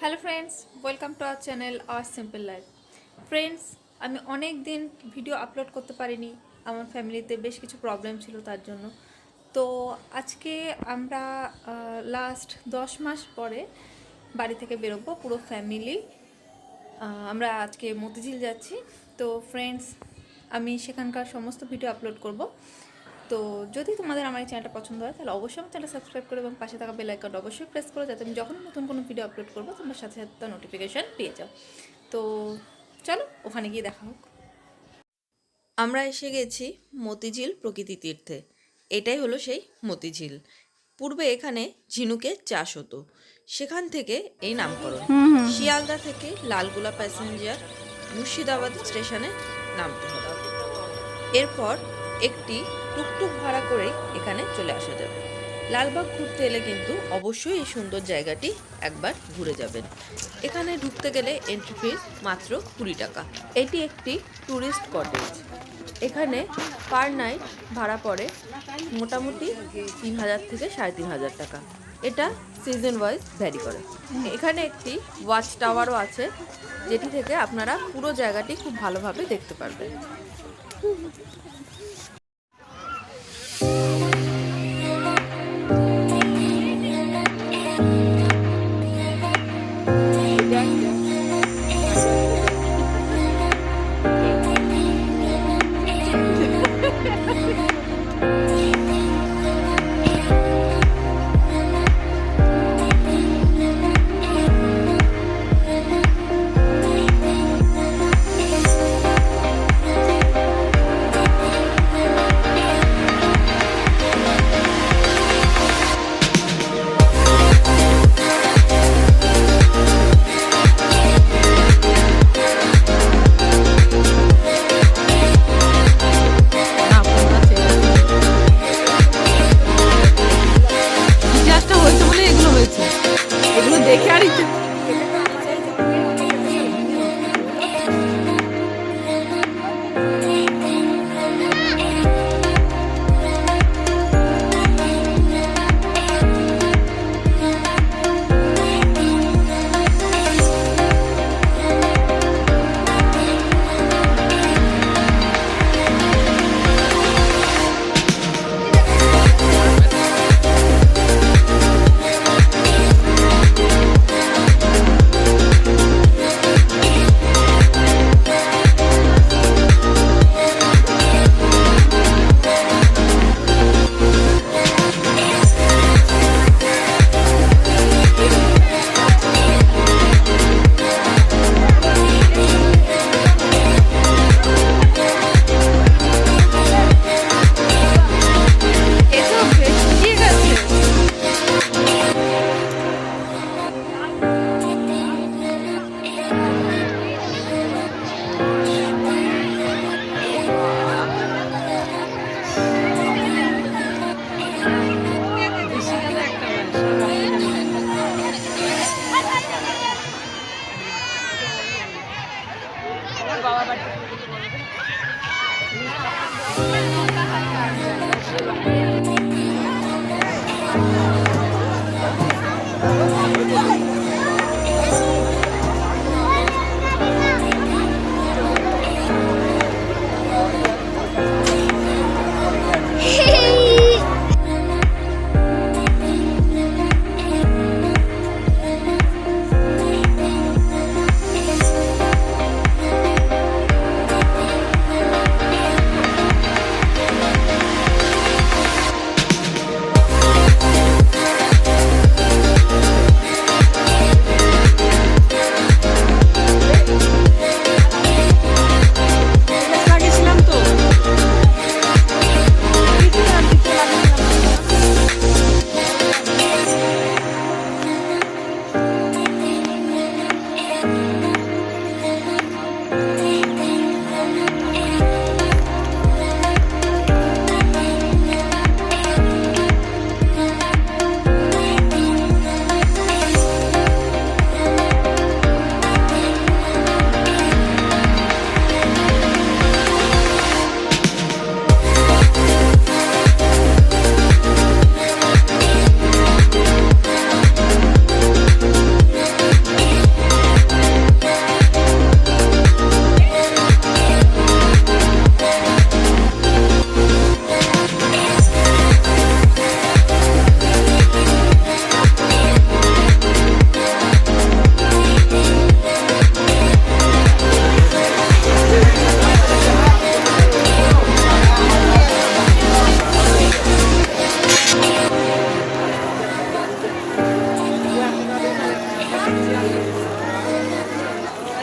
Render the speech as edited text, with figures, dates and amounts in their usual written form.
Hello friends, welcome to our channel hour simple life. Friends, আমি অনেক দিন video upload করতে পারিনি। আমার ফ্যামিলিতে বেশ কিছু প্রবলেম ছিল তার জন্য। তো আজকে আমরা লাস্ট 10 মাস পরে বাড়ি থেকে বেরোবো পুরো ফ্যামিলি। আমরা আজকে মতিঝিল যাচ্ছি। তো ফ্রেন্ডস, আমি সেখানকার সমস্ত ভিডিও আপলোড করব। তো যদি তোমাদের আমার এই চ্যানেলটা পছন্দ হয় তাহলে অবশ্যই আমার চ্যানেলটা সাবস্ক্রাইব করো এবং পাশে থাকা বেল আইকনটা অবশ্যই প্রেস করো, যাতে আমি যখন নতুন কোনো ভিডিও আপলোড করবো তোমরা সাথে সাথে তার নোটিফিকেশান পেয়ে যাও। তো চলো ওখানে গিয়ে দেখা হোক। আমরা এসে গেছি মতিঝিল প্রকৃতি তীর্থে। এটাই হলো সেই মতিঝিল। পূর্বে এখানে ঝিনুকের চাষ হতো, সেখান থেকে এই নামকরণ। শিয়ালদা থেকে লালগোলা প্যাসেঞ্জার মুর্শিদাবাদ স্টেশনে নামতে হবে। এরপর একটি টুকটুক ভাড়া করেই এখানে চলে আসা যাবে। লালবাগ ঘুরতে এলে কিন্তু অবশ্যই এই সুন্দর জায়গাটি একবার ঘুরে যাবেন। এখানে ঢুকতে গেলে এন্ট্রি ফিস মাত্র 20 টাকা। এটি একটি ট্যুরিস্ট কটেজ। এখানে পার নাইট ভাড়া পড়ে মোটামুটি 3000 থেকে 3500 টাকা। এটা সিজন ওয়াইজ ভ্যারি করে। এখানে একটি ওয়াচ টাওয়ারও আছে, যেটি থেকে আপনারা পুরো জায়গাটি খুব ভালোভাবে দেখতে পারবেন।